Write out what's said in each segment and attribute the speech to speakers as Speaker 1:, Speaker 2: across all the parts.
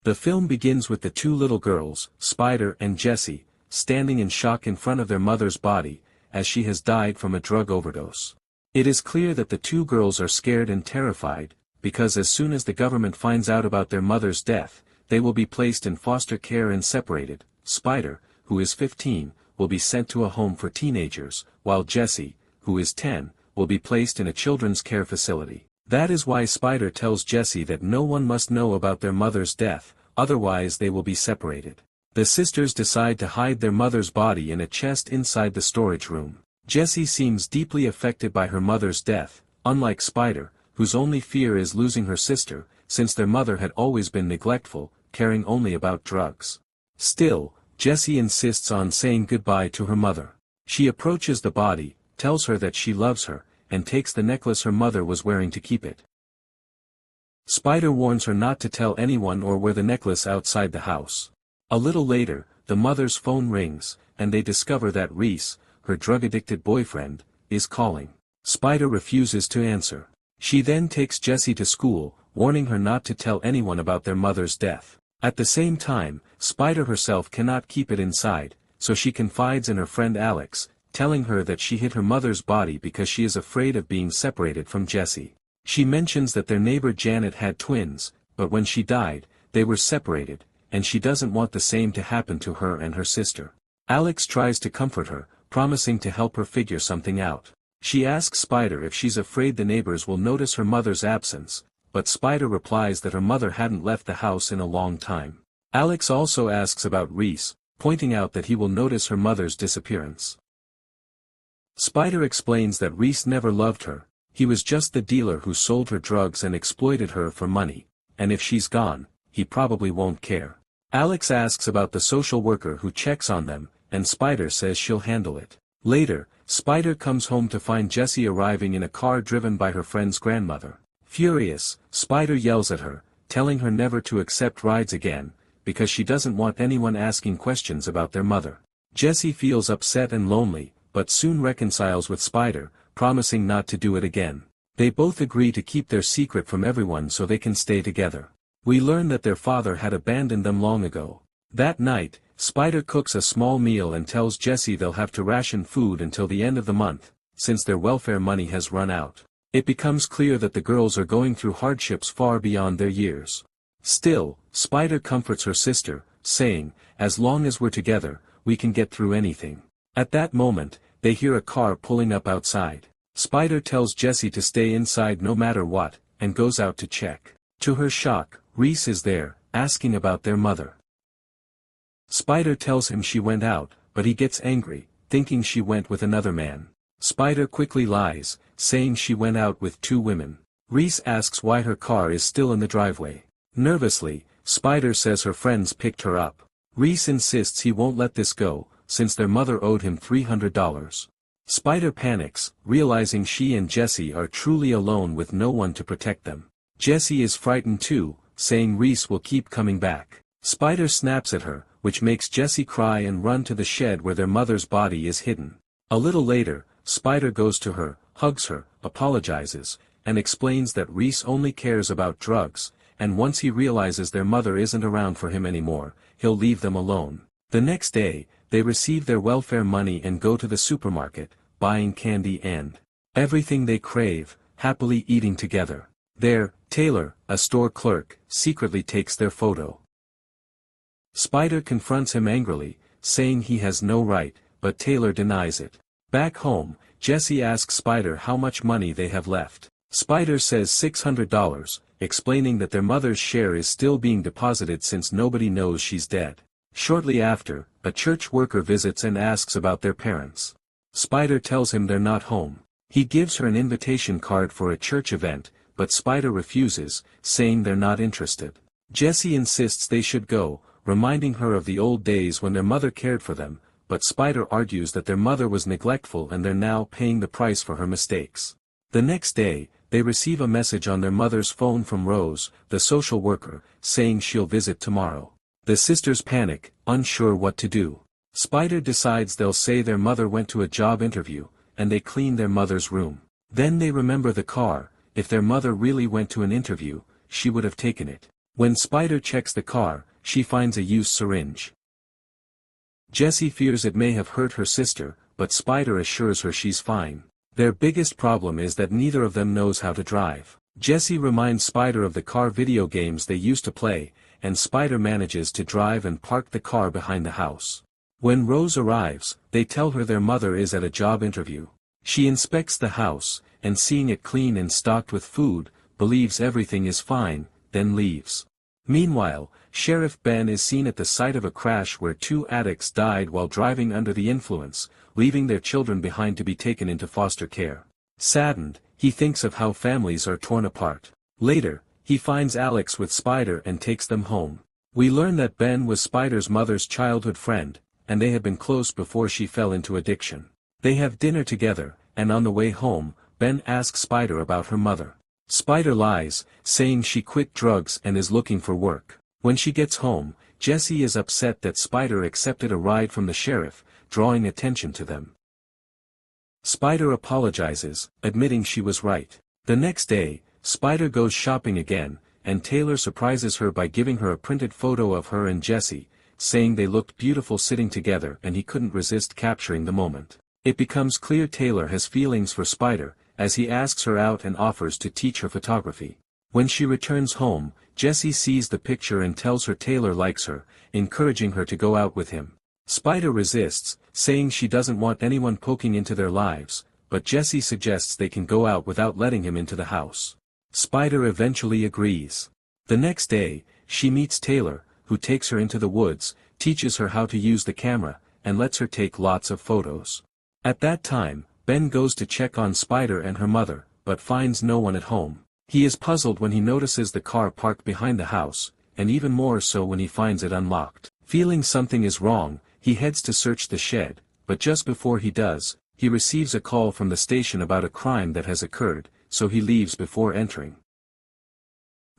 Speaker 1: The film begins with the two little girls, Spider and Jessie, standing in shock in front of their mother's body, as she has died from a drug overdose. It is clear that the two girls are scared and terrified, because as soon as the government finds out about their mother's death, they will be placed in foster care and separated. Spider, who is 15, will be sent to a home for teenagers, while Jessie, who is 10, will be placed in a children's care facility. That is why Spider tells Jessie that no one must know about their mother's death, otherwise they will be separated. The sisters decide to hide their mother's body in a chest inside the storage room. Jessie seems deeply affected by her mother's death, unlike Spider, whose only fear is losing her sister, since their mother had always been neglectful, caring only about drugs. Still, Jessie insists on saying goodbye to her mother. She approaches the body, tells her that she loves her, and takes the necklace her mother was wearing to keep it. Spider warns her not to tell anyone or wear the necklace outside the house. A little later, the mother's phone rings, and they discover that Reese, her drug-addicted boyfriend, is calling. Spider refuses to answer. She then takes Jessie to school, warning her not to tell anyone about their mother's death. At the same time, Spider herself cannot keep it inside, so she confides in her friend Alex, telling her that she hid her mother's body because she is afraid of being separated from Jessie. She mentions that their neighbor Janet had twins, but when she died, they were separated, and she doesn't want the same to happen to her and her sister. Alex tries to comfort her, promising to help her figure something out. She asks Spider if she's afraid the neighbors will notice her mother's absence, but Spider replies that her mother hadn't left the house in a long time. Alex also asks about Reese, pointing out that he will notice her mother's disappearance. Spider explains that Reese never loved her, he was just the dealer who sold her drugs and exploited her for money, and if she's gone, he probably won't care. Alex asks about the social worker who checks on them, and Spider says she'll handle it. Later, Spider comes home to find Jessie arriving in a car driven by her friend's grandmother. Furious, Spider yells at her, telling her never to accept rides again, because she doesn't want anyone asking questions about their mother. Jessie feels upset and lonely, but soon reconciles with Spider, promising not to do it again. They both agree to keep their secret from everyone so they can stay together. We learn that their father had abandoned them long ago. That night, Spider cooks a small meal and tells Jessie they'll have to ration food until the end of the month, since their welfare money has run out. It becomes clear that the girls are going through hardships far beyond their years. Still, Spider comforts her sister, saying, "As long as we're together, we can get through anything." At that moment, they hear a car pulling up outside. Spider tells Jessie to stay inside no matter what, and goes out to check. To her shock, Reese is there, asking about their mother. Spider tells him she went out, but he gets angry, thinking she went with another man. Spider quickly lies, saying she went out with two women. Reese asks why her car is still in the driveway. Nervously, Spider says her friends picked her up. Reese insists he won't let this go, since their mother owed him $300. Spider panics, realizing she and Jessie are truly alone with no one to protect them. Jessie is frightened too, saying Reese will keep coming back. Spider snaps at her, which makes Jessie cry and run to the shed where their mother's body is hidden. A little later, Spider goes to her, hugs her, apologizes, and explains that Reese only cares about drugs, and once he realizes their mother isn't around for him anymore, he'll leave them alone. The next day, they receive their welfare money and go to the supermarket, buying candy and everything they crave, happily eating together. There, Taylor, a store clerk, secretly takes their photo. Spider confronts him angrily, saying he has no right, but Taylor denies it. Back home, Jessie asks Spider how much money they have left. Spider says $600, explaining that their mother's share is still being deposited since nobody knows she's dead. Shortly after, a church worker visits and asks about their parents. Spider tells him they're not home. He gives her an invitation card for a church event, but Spider refuses, saying they're not interested. Jessie insists they should go, reminding her of the old days when their mother cared for them, but Spider argues that their mother was neglectful and they're now paying the price for her mistakes. The next day, they receive a message on their mother's phone from Rose, the social worker, saying she'll visit tomorrow. The sisters panic, unsure what to do. Spider decides they'll say their mother went to a job interview, and they clean their mother's room. Then they remember the car. If their mother really went to an interview, she would have taken it. When Spider checks the car, she finds a used syringe. Jessie fears it may have hurt her sister, but Spider assures her she's fine. Their biggest problem is that neither of them knows how to drive. Jessie reminds Spider of the car video games they used to play, and Spider manages to drive and park the car behind the house. When Rose arrives, they tell her their mother is at a job interview. She inspects the house, and seeing it clean and stocked with food, believes everything is fine, then leaves. Meanwhile, Sheriff Ben is seen at the site of a crash where 2 addicts died while driving under the influence, leaving their children behind to be taken into foster care. Saddened, he thinks of how families are torn apart. Later, he finds Alex with Spider and takes them home. We learn that Ben was Spider's mother's childhood friend, and they had been close before she fell into addiction. They have dinner together, and on the way home, Ben asks Spider about her mother. Spider lies, saying she quit drugs and is looking for work. When she gets home, Jessie is upset that Spider accepted a ride from the sheriff, drawing attention to them. Spider apologizes, admitting she was right. The next day, Spider goes shopping again, and Taylor surprises her by giving her a printed photo of her and Jessie, saying they looked beautiful sitting together and he couldn't resist capturing the moment. It becomes clear Taylor has feelings for Spider, as he asks her out and offers to teach her photography. When she returns home, Jessie sees the picture and tells her Taylor likes her, encouraging her to go out with him. Spider resists, saying she doesn't want anyone poking into their lives, but Jessie suggests they can go out without letting him into the house. Spider eventually agrees. The next day, she meets Taylor, who takes her into the woods, teaches her how to use the camera, and lets her take lots of photos. At that time, Ben goes to check on Spider and her mother, but finds no one at home. He is puzzled when he notices the car parked behind the house, and even more so when he finds it unlocked. Feeling something is wrong, he heads to search the shed, but just before he does, he receives a call from the station about a crime that has occurred, so he leaves before entering.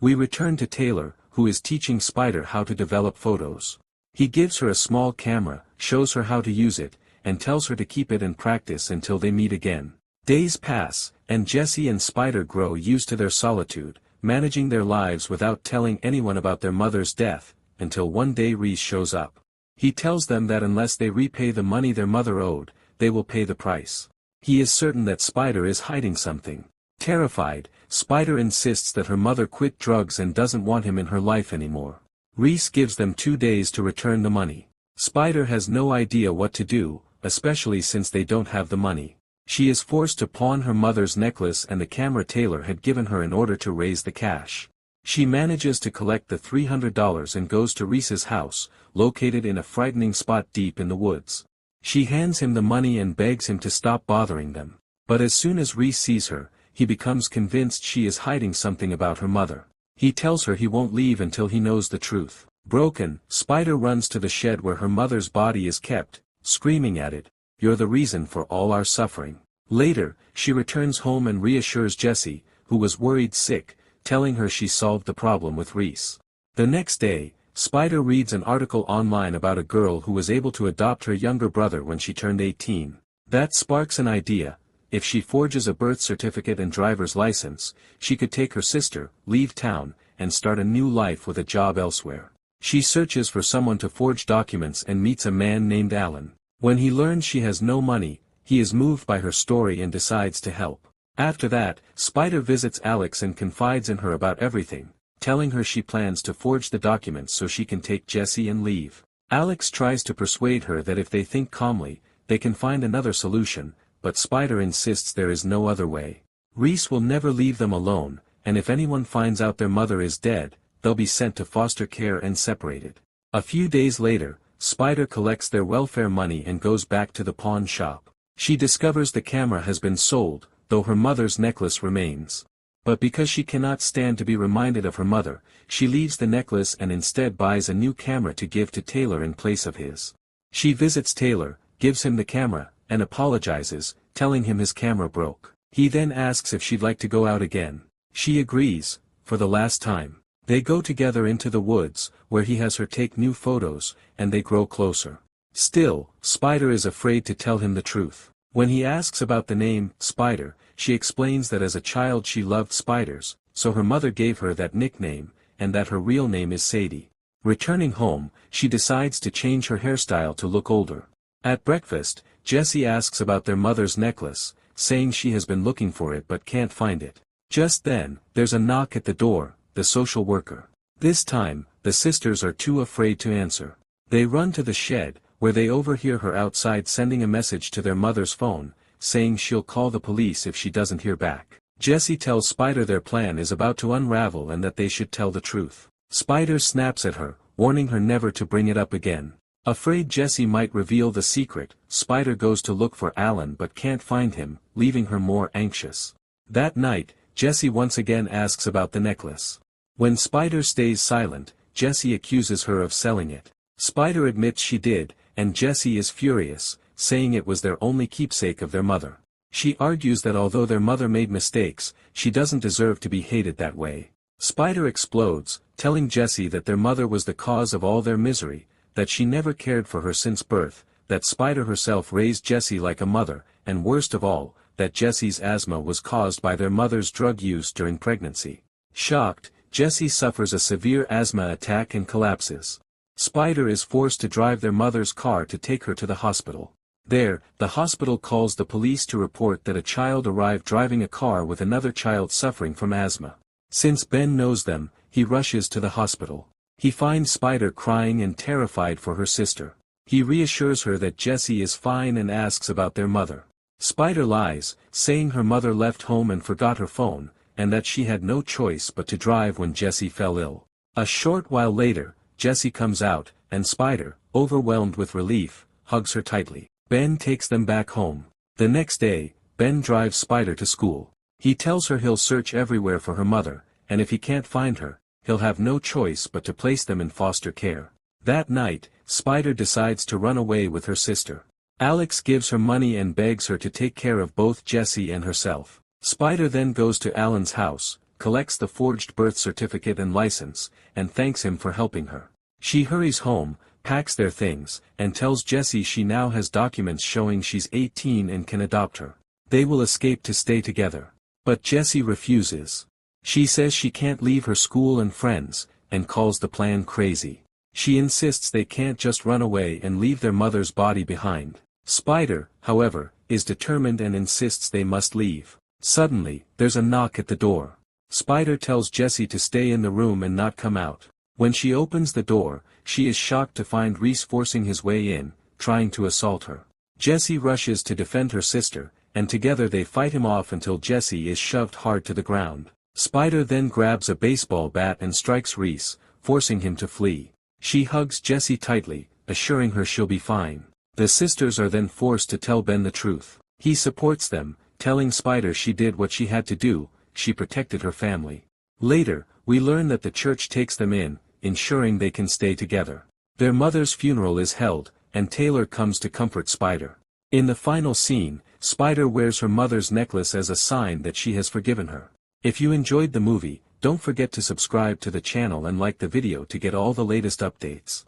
Speaker 1: We return to Taylor, who is teaching Spider how to develop photos. He gives her a small camera, shows her how to use it, and tells her to keep it and practice until they meet again. Days pass, and Jessie and Spider grow used to their solitude, managing their lives without telling anyone about their mother's death, until one day Reese shows up. He tells them that unless they repay the money their mother owed, they will pay the price. He is certain that Spider is hiding something. Terrified, Spider insists that her mother quit drugs and doesn't want him in her life anymore. Reese gives them 2 days to return the money. Spider has no idea what to do, especially since they don't have the money. She is forced to pawn her mother's necklace and the camera Taylor had given her in order to raise the cash. She manages to collect the $300 and goes to Reese's house, located in a frightening spot deep in the woods. She hands him the money and begs him to stop bothering them. But as soon as Reese sees her, he becomes convinced she is hiding something about her mother. He tells her he won't leave until he knows the truth. Broken, Spider runs to the shed where her mother's body is kept, screaming at it, "You're the reason for all our suffering." Later, she returns home and reassures Jessie, who was worried sick, telling her she solved the problem with Reese. The next day, Spider reads an article online about a girl who was able to adopt her younger brother when she turned 18. That sparks an idea. If she forges a birth certificate and driver's license, she could take her sister, leave town, and start a new life with a job elsewhere. She searches for someone to forge documents and meets a man named Alan. When he learns she has no money, he is moved by her story and decides to help. After that, Spider visits Alex and confides in her about everything, telling her she plans to forge the documents so she can take Jessie and leave. Alex tries to persuade her that if they think calmly, they can find another solution, but Spider insists there is no other way. Reese will never leave them alone, and if anyone finds out their mother is dead, they'll be sent to foster care and separated. A few days later, Spider collects their welfare money and goes back to the pawn shop. She discovers the camera has been sold, though her mother's necklace remains. But because she cannot stand to be reminded of her mother, she leaves the necklace and instead buys a new camera to give to Taylor in place of his. She visits Taylor, gives him the camera, and apologizes, telling him his camera broke. He then asks if she'd like to go out again. She agrees, for the last time. They go together into the woods, where he has her take new photos, and they grow closer. Still, Spider is afraid to tell him the truth. When he asks about the name, Spider, she explains that as a child she loved spiders, so her mother gave her that nickname, and that her real name is Sadie. Returning home, she decides to change her hairstyle to look older. At breakfast, Jessie asks about their mother's necklace, saying she has been looking for it but can't find it. Just then, there's a knock at the door, the social worker. This time, the sisters are too afraid to answer. They run to the shed, where they overhear her outside sending a message to their mother's phone, saying she'll call the police if she doesn't hear back. Jessie tells Spider their plan is about to unravel and that they should tell the truth. Spider snaps at her, warning her never to bring it up again. Afraid Jessie might reveal the secret, Spider goes to look for Alan but can't find him, leaving her more anxious. That night, Jessie once again asks about the necklace. When Spider stays silent, Jessie accuses her of selling it. Spider admits she did, and Jessie is furious, saying it was their only keepsake of their mother. She argues that although their mother made mistakes, she doesn't deserve to be hated that way. Spider explodes, telling Jessie that their mother was the cause of all their misery, that she never cared for her since birth, that Spider herself raised Jessie like a mother, and worst of all, that Jessie's asthma was caused by their mother's drug use during pregnancy. Shocked, Jessie suffers a severe asthma attack and collapses. Spider is forced to drive their mother's car to take her to the hospital. There, the hospital calls the police to report that a child arrived driving a car with another child suffering from asthma. Since Ben knows them, he rushes to the hospital. He finds Spider crying and terrified for her sister. He reassures her that Jessie is fine and asks about their mother. Spider lies, saying her mother left home and forgot her phone, and that she had no choice but to drive when Jessie fell ill. A short while later, Jessie comes out, and Spider, overwhelmed with relief, hugs her tightly. Ben takes them back home. The next day, Ben drives Spider to school. He tells her he'll search everywhere for her mother, and if he can't find her, he'll have no choice but to place them in foster care. That night, Spider decides to run away with her sister. Alex gives her money and begs her to take care of both Jessie and herself. Spider then goes to Alan's house, collects the forged birth certificate and license, and thanks him for helping her. She hurries home, packs their things, and tells Jessie she now has documents showing she's 18 and can adopt her. They will escape to stay together. But Jessie refuses. She says she can't leave her school and friends, and calls the plan crazy. She insists they can't just run away and leave their mother's body behind. Spider, however, is determined and insists they must leave. Suddenly, there's a knock at the door. Spider tells Jessie to stay in the room and not come out. When she opens the door, she is shocked to find Reese forcing his way in, trying to assault her. Jessie rushes to defend her sister, and together they fight him off until Jessie is shoved hard to the ground. Spider then grabs a baseball bat and strikes Reese, forcing him to flee. She hugs Jessie tightly, assuring her she'll be fine. The sisters are then forced to tell Ben the truth. He supports them, telling Spider she did what she had to do, she protected her family. Later, we learn that the church takes them in, ensuring they can stay together. Their mother's funeral is held, and Taylor comes to comfort Spider. In the final scene, Spider wears her mother's necklace as a sign that she has forgiven her. If you enjoyed the movie, don't forget to subscribe to the channel and like the video to get all the latest updates.